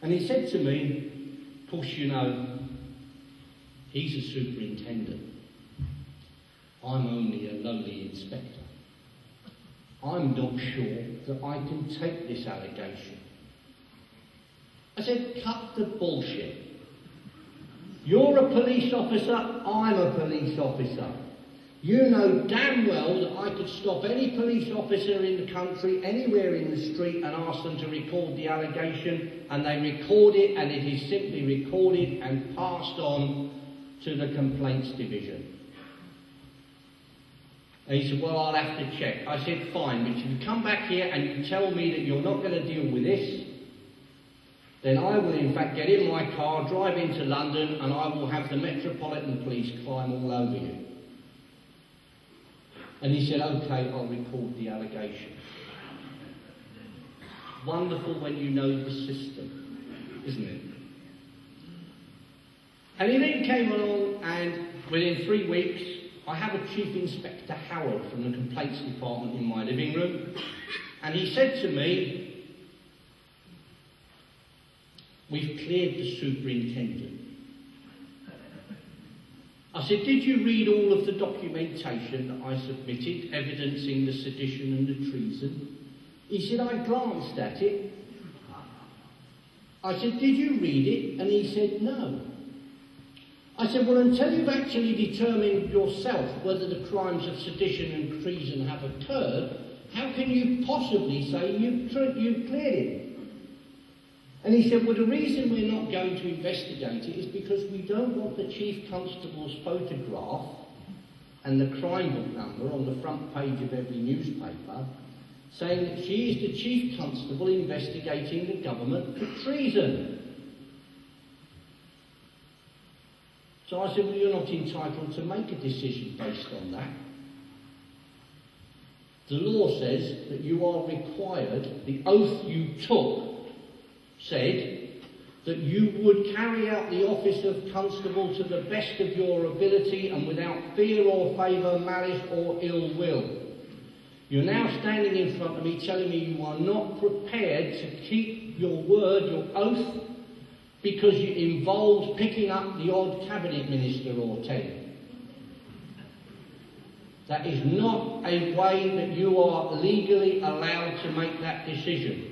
And he said to me, of course, you know, he's a superintendent. I'm only a lowly inspector. I'm not sure that I can take this allegation. I said, cut the bullshit. You're a police officer, I'm a police officer. You know damn well that I could stop any police officer in the country, anywhere in the street, and ask them to record the allegation, and they record it, and it is simply recorded and passed on to the complaints division. And he said, well, I'll have to check. I said, fine, but if you come back here and you tell me that you're not going to deal with this, then I will in fact get in my car, drive into London, and I will have the Metropolitan Police climb all over you. And he said, okay, I'll record the allegation. Wonderful when you know the system, isn't it? And he then came along, and within 3 weeks, I have a Chief Inspector Howard from the Complaints Department in my living room, and he said to me, we've cleared the superintendent. I said, did you read all of the documentation that I submitted, evidencing the sedition and the treason? He said, I glanced at it. I said, did you read it? And he said, no. I said, well, until you've actually determined yourself whether the crimes of sedition and treason have occurred, how can you possibly say you've cleared it? And he said, well, the reason we're not going to investigate it is because we don't want the Chief Constable's photograph and the crime book number on the front page of every newspaper saying that she is the Chief Constable investigating the government for treason. So I said, well, you're not entitled to make a decision based on that. The law says that you are required, the oath you took said that you would carry out the office of constable to the best of your ability and without fear or favour, malice or ill will. You're now standing in front of me telling me you are not prepared to keep your word, your oath, because it involves picking up the odd cabinet minister or 10. That is not a way that you are legally allowed to make that decision.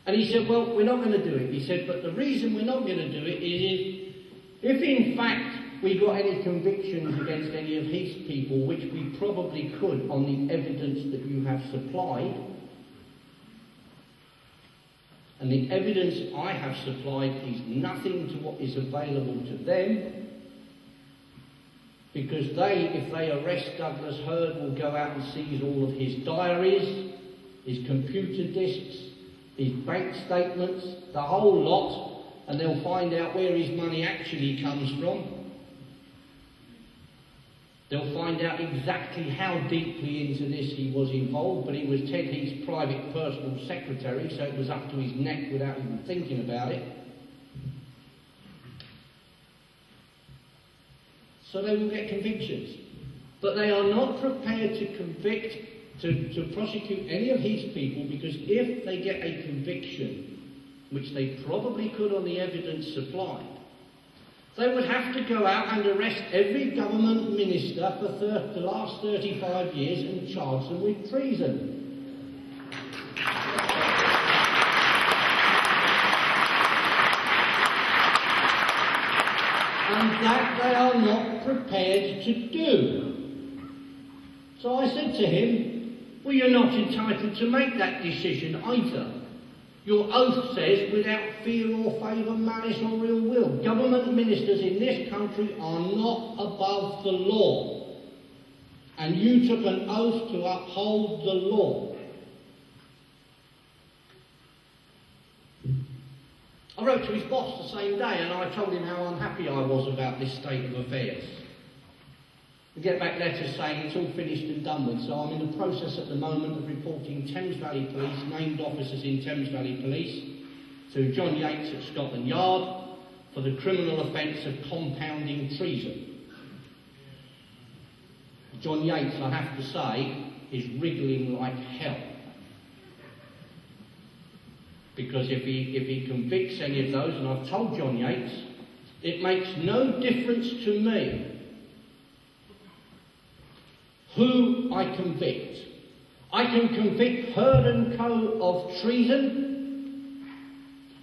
And he said, well, we're not going to do it. He said, but the reason we're not going to do it is if in fact we got any convictions against any of his people, which we probably could on the evidence that you have supplied, and the evidence I have supplied is nothing to what is available to them, because they, if they arrest Douglas Hurd, will go out and seize all of his diaries, his computer disks, his bank statements, the whole lot, and they'll find out where his money actually comes from. They'll find out exactly how deeply into this he was involved, but he was Ted Heath's private personal secretary, so it was up to his neck without even thinking about it. So they will get convictions. But they are not prepared to convict, to prosecute any of his people, because if they get a conviction, which they probably could on the evidence supplied, they would have to go out and arrest every government minister for the last 35 years and charge them with treason. And that they are not prepared to do. So I said to him, well, you're not entitled to make that decision either. Your oath says without fear or favour, malice or ill will. Government ministers in this country are not above the law. And you took an oath to uphold the law. I wrote to his boss the same day and I told him how unhappy I was about this state of affairs. We get back letters saying it's all finished and done with, so I'm in the process at the moment of reporting Thames Valley Police, named officers in Thames Valley Police, to John Yates at Scotland Yard for the criminal offence of compounding treason. John Yates, I have to say, is wriggling like hell. Because if he convicts any of those, and I've told John Yates, it makes no difference to me who I convict. I can convict Hurd and Co. of treason.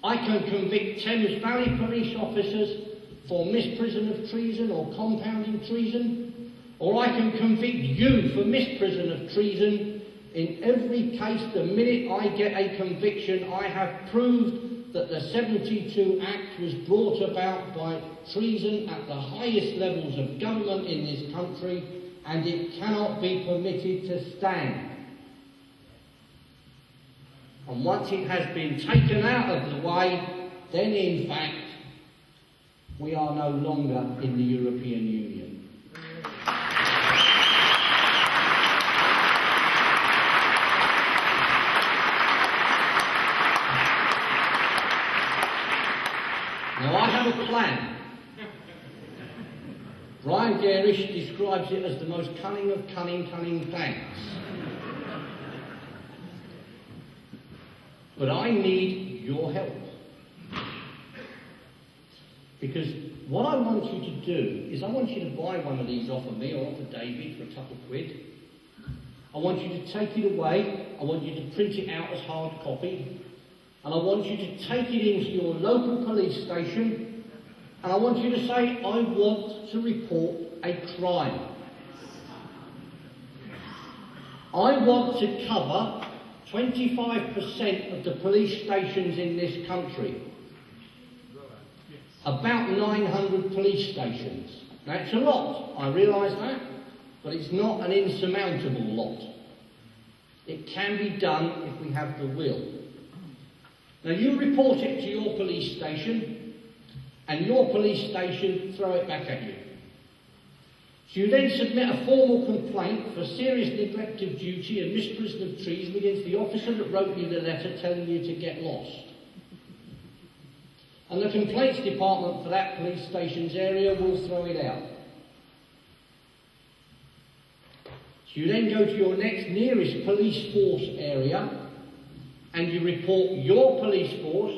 I can convict Thames Valley police officers for misprision of treason or compounding treason. Or I can convict you for misprision of treason. In every case, the minute I get a conviction, I have proved that the 72 Act was brought about by treason at the highest levels of government in this country, and it cannot be permitted to stand. And once it has been taken out of the way, then in fact, we are no longer in the European Union. Now, I have a plan. Brian Garish describes it as the most cunning of cunning plans. But I need your help. Because what I want you to do is I want you to buy one of these off of me or off of David for a couple of quid. I want you to take it away. I want you to print it out as hard copy. And I want you to take it into your local police station, and I want you to say, I want to report a crime. I want to cover 25% of the police stations in this country. About 900 police stations. Now, it's a lot, I realise that, but it's not an insurmountable lot. It can be done if we have the will. Now, you report it to your police station, and your police station throw it back at you. So you then submit a formal complaint for serious neglect of duty and misprision of treason against the officer that wrote you the letter telling you to get lost. And the complaints department for that police station's area will throw it out. So you then go to your next nearest police force area, and you report your police force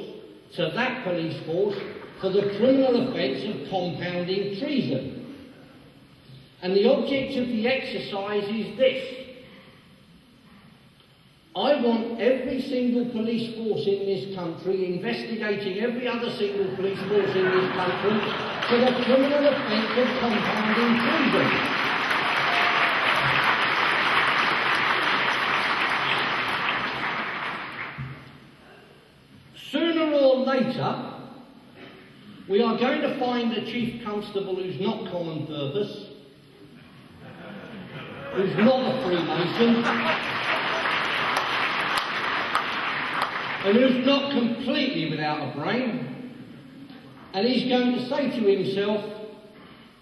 to that police force for the criminal offence of compounding treason. And the object of the exercise is this. I want every single police force in this country investigating every other single police force in this country for the criminal offence of compounding treason. Sooner or later, we are going to find a chief constable who's not common purpose, who's not a Freemason, and who's not completely without a brain, and he's going to say to himself,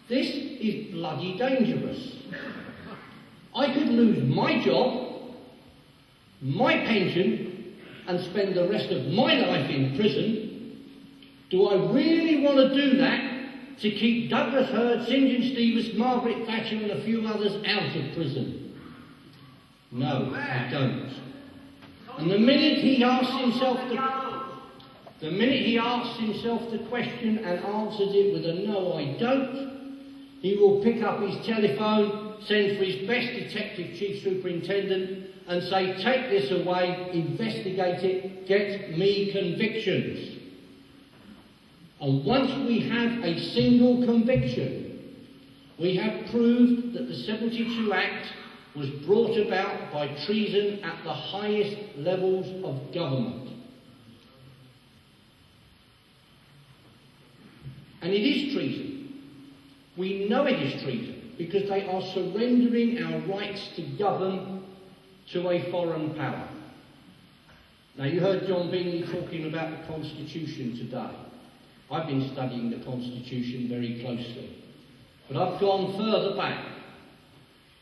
this is bloody dangerous. I could lose my job, my pension, and spend the rest of my life in prison. Do I really want to do that to keep Douglas Hurd, St John Stevens, Margaret Thatcher and a few others out of prison? No, I don't. And the minute he asks himself the question and answers it with a no, I don't, he will pick up his telephone, send for his best detective chief superintendent and say, take this away, investigate it, get me convictions. And once we have a single conviction, we have proved that the 72 Act was brought about by treason at the highest levels of government. And it is treason. We know it is treason because they are surrendering our rights to govern to a foreign power. Now, you heard John Bingley talking about the Constitution today. I've been studying the Constitution very closely. But I've gone further back.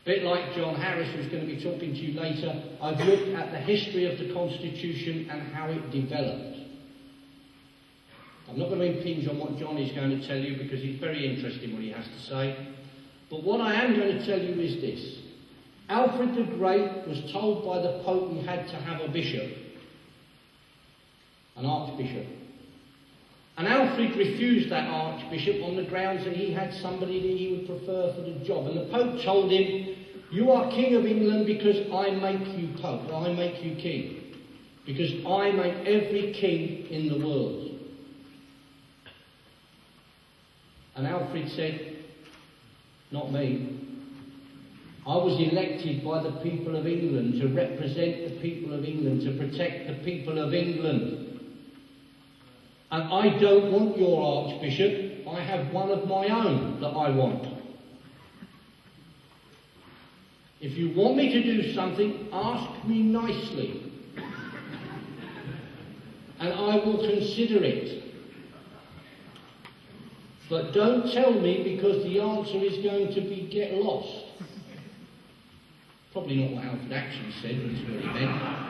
A bit like John Harris, who's going to be talking to you later, I've looked at the history of the Constitution and how it developed. I'm not going to impinge on what John is going to tell you because he's very interesting what he has to say. But what I am going to tell you is this. Alfred the Great was told by the Pope he had to have a bishop. an archbishop. And Alfred refused that archbishop on the grounds that he had somebody that he would prefer for the job. And the Pope told him, "You are King of England because I make you Pope, I make you King. Because I make every king in the world." And Alfred said, "Not me. I was elected by the people of England to represent the people of England, to protect the people of England. And I don't want your archbishop. I have one of my own that I want. If you want me to do something, ask me nicely. And I will consider it. But don't tell me because the answer is going to be get lost." Probably not what Alfred actually said, but it's what he meant.